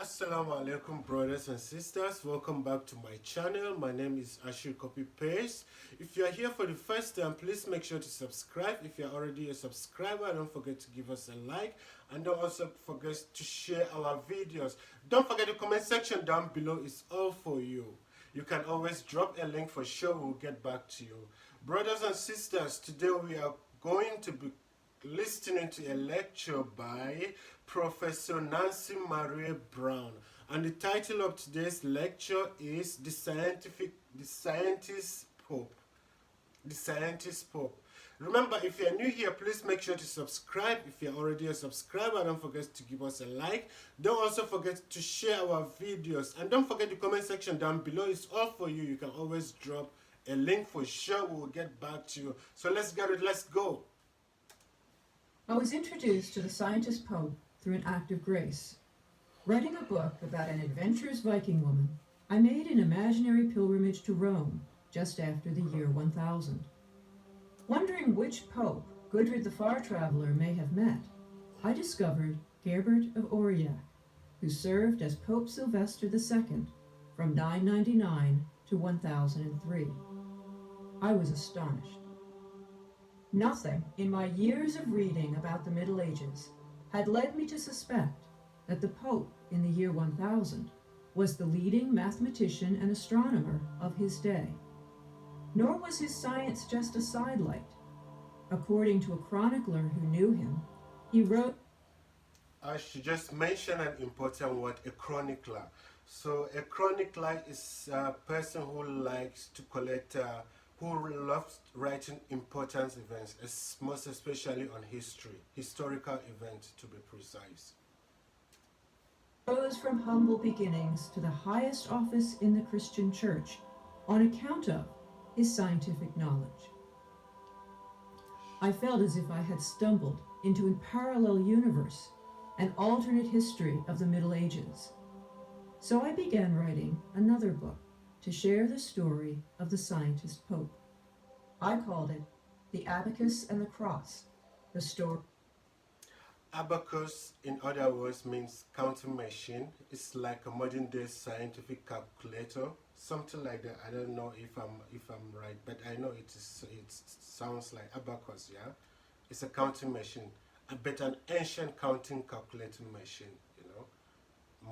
Assalamu alaikum brothers and sisters, welcome back to my channel. My name is Ashir Copy Paste. If you are here for the first time, please make sure to subscribe. If you are already a subscriber, don't forget to give us a like, and don't also forget to share our videos. Don't forget the comment section down below is all for you. You can always drop a link for sure, we'll get back to you. Brothers and sisters, today we are going to be listening to a lecture by Professor Nancy Marie Brown, and the title of today's lecture is The Scientist Pope. The Scientist Pope. Remember, if you're new here, please make sure to subscribe. If you're already a subscriber, don't forget to give us a like. Don't also forget to share our videos, and don't forget the comment section down below. It's all for you. You can always drop a link for sure. We'll get back to you. So let's get it. Let's go. I was introduced to the Scientist Pope through an act of grace. Writing a book about an adventurous Viking woman, I made an imaginary pilgrimage to Rome just after the year 1000. Wondering which pope Gudrid the Far Traveler may have met, I discovered Gerbert of Aurillac, who served as Pope Sylvester II from 999 to 1003. I was astonished. Nothing in my years of reading about the Middle Ages had led me to suspect that the Pope in the year 1000 was the leading mathematician and astronomer of his day. Nor was his science just a sidelight. According to a chronicler who knew him, he wrote, I should just mention an important word, a chronicler. So a chronicler is a person who likes to collect who loves writing important events, most especially on historical events to be precise. rose from humble beginnings to the highest office in the Christian Church on account of his scientific knowledge. I felt as if I had stumbled into a parallel universe, an alternate history of the Middle Ages. So I began writing another book to share the story of the Scientist Pope. I called it The Abacus and the Cross, the story. Abacus, in other words, means counting machine. It's like a modern day scientific calculator, something like that. I don't know if I'm right, but I know it sounds like abacus. Yeah, it's a counting machine, but an ancient counting calculating machine.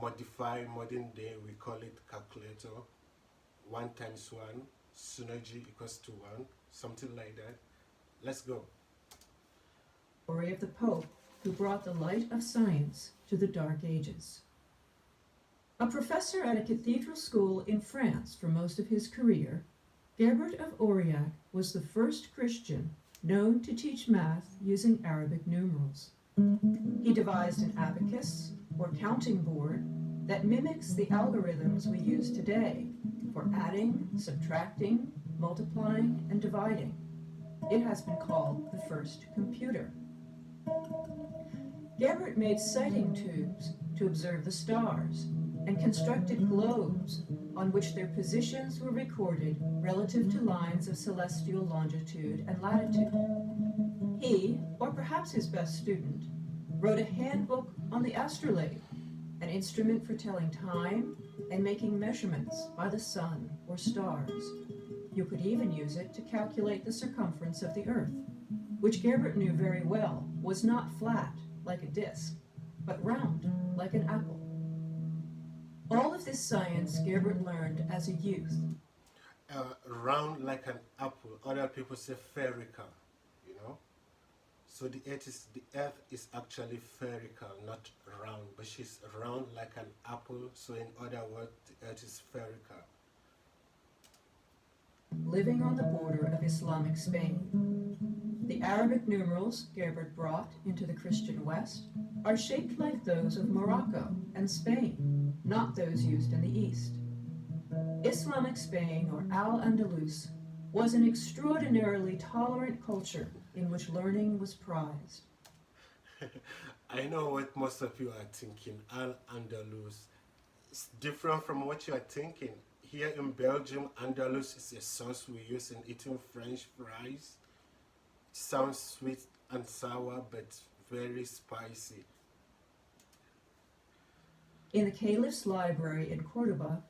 Modify modern day, we call it calculator. 1 times 1, synergy equals to 1, something like that. Let's go. Story of the Pope who brought the light of science to the Dark Ages. A professor at a cathedral school in France for most of his career, Gerbert of Aurillac was the first Christian known to teach math using Arabic numerals. He devised an abacus, or counting board, that mimics the algorithms we use today for adding, subtracting, multiplying, and dividing. It has been called the first computer. Gerbert made sighting tubes to observe the stars and constructed globes on which their positions were recorded relative to lines of celestial longitude and latitude. He, or perhaps his best student, wrote a handbook on the astrolabe, an instrument for telling time and making measurements by the sun or stars. You could even use it to calculate the circumference of the Earth, which Gerbert knew very well was not flat like a disc, but round like an apple. All of this science Gerbert learned as a youth. Round like an apple. Other people say spherical, you know. So the earth is actually spherical, not round, but she's round like an apple. So in other words, the earth is spherical. Living on the border of Islamic Spain. The Arabic numerals Gerbert brought into the Christian West are shaped like those of Morocco and Spain, not those used in the East. Islamic Spain, or Al-Andalus, was an extraordinarily tolerant culture in which learning was prized. I know what most of you are thinking. Al-Andalus. It's different from what you are thinking. Here in Belgium, Andalus is a sauce we use in eating French fries. It sounds sweet and sour, but very spicy. In the Caliph's library in Cordoba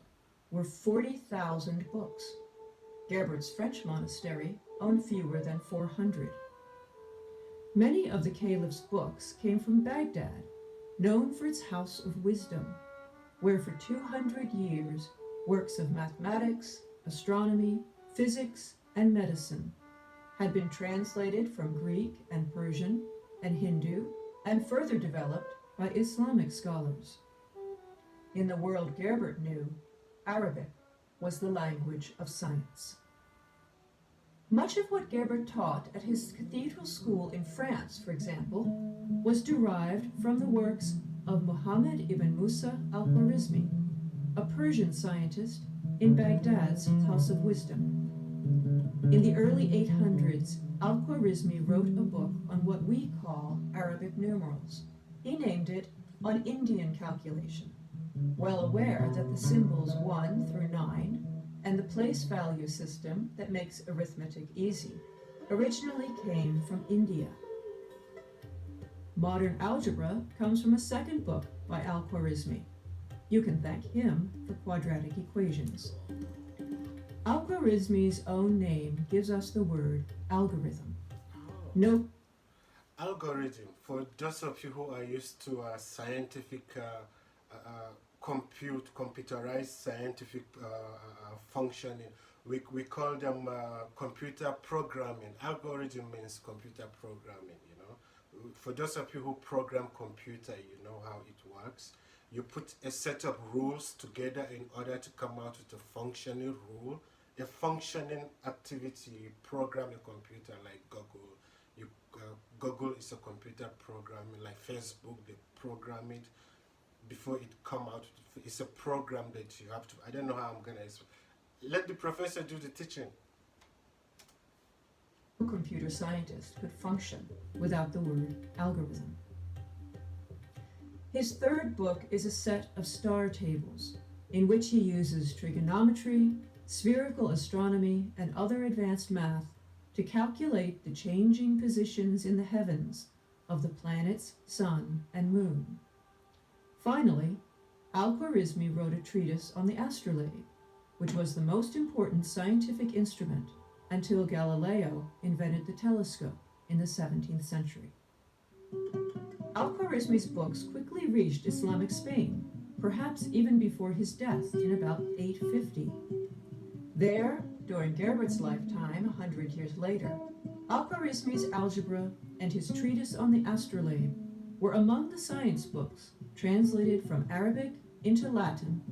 were 40,000 books. Gerbert's French monastery owned fewer than 400. Many of the Caliph's books came from Baghdad, known for its House of Wisdom, where for 200 years works of mathematics, astronomy, physics, and medicine had been translated from Greek and Persian and Hindu and further developed by Islamic scholars. In the world Gerbert knew, Arabic was the language of science. Much of what Gerbert taught at his cathedral school in France, for example, was derived from the works of Muhammad ibn Musa al-Khwarizmi, a Persian scientist in Baghdad's House of Wisdom. In the early 800s, al-Khwarizmi wrote a book on what we call Arabic numerals. He named it On Indian Calculation, well aware that the symbols 1 through 9 and the place value system that makes arithmetic easy originally came from India. Modern algebra comes from a second book by al-Khwarizmi. You can thank him for quadratic equations. Al-Khwarizmi's own name gives us the word algorithm. No. Algorithm, for those of you who are used to scientific computerized scientific functioning, we call them computer programming. Algorithm means computer programming, you know. For those of you who program computer, you know how it works. You put a set of rules together in order to come out with a functioning rule, a functioning activity. You program a computer like Google. Google is a computer programming, like Facebook, they program it before it come out. It's a program that you have to, I don't know how I'm going to explain. Let the professor do the teaching. No computer scientist could function without the word algorithm. His third book is a set of star tables in which he uses trigonometry, spherical astronomy, and other advanced math to calculate the changing positions in the heavens of the planets, sun, and moon. Finally, al-Khwarizmi wrote a treatise on the astrolabe, which was the most important scientific instrument until Galileo invented the telescope in the 17th century. Al-Khwarizmi's books quickly reached Islamic Spain, perhaps even before his death in about 850. There, during Gerbert's lifetime, 100 years later, al-Khwarizmi's algebra and his treatise on the astrolabe were among the science books translated from Arabic into Latin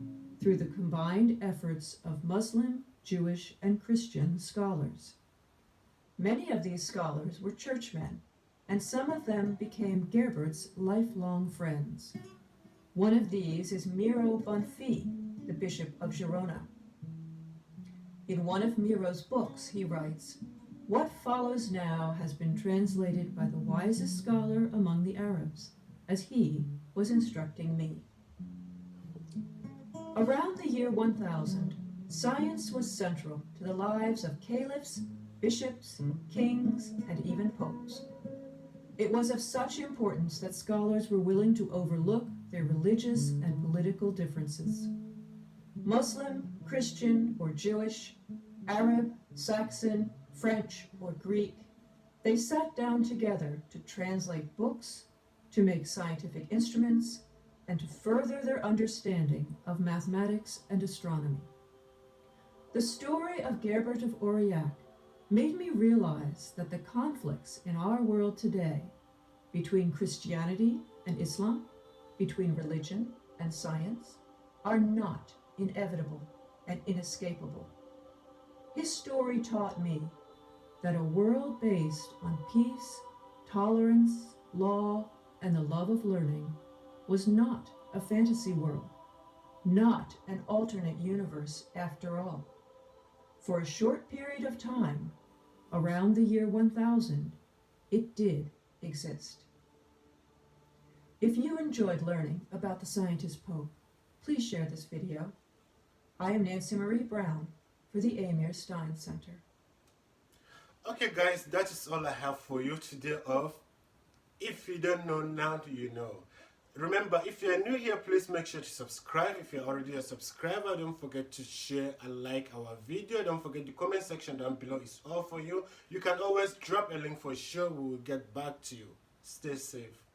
through the combined efforts of Muslim, Jewish, and Christian scholars. Many of these scholars were churchmen, and some of them became Gerbert's lifelong friends. One of these is Miro Bonfils, the Bishop of Girona. In one of Miro's books, he writes, "What follows now has been translated by the wisest scholar among the Arabs, as he was instructing me." Around the year 1000, science was central to the lives of caliphs, bishops, kings, and even popes. It was of such importance that scholars were willing to overlook their religious and political differences. Muslim, Christian, or Jewish, Arab, Saxon, French, or Greek, they sat down together to translate books, to make scientific instruments, and to further their understanding of mathematics and astronomy. The story of Gerbert of Aurillac made me realize that the conflicts in our world today between Christianity and Islam, between religion and science, are not inevitable and inescapable. His story taught me that a world based on peace, tolerance, law, and the love of learning was not a fantasy world, not an alternate universe after all. For a short period of time, around the year 1000, it did exist. If you enjoyed learning about the scientist Pope, please share this video. I am Nancy Marie Brown for the Amir Stein Center. Okay guys, that is all I have for you today of If You Don't Know, Now You Know. Remember, if you're new here, please make sure to subscribe. If you're already a subscriber, don't forget to share and like our video. Don't forget the comment section down below is all for you. You can always drop a link for sure. We will get back to you. Stay safe.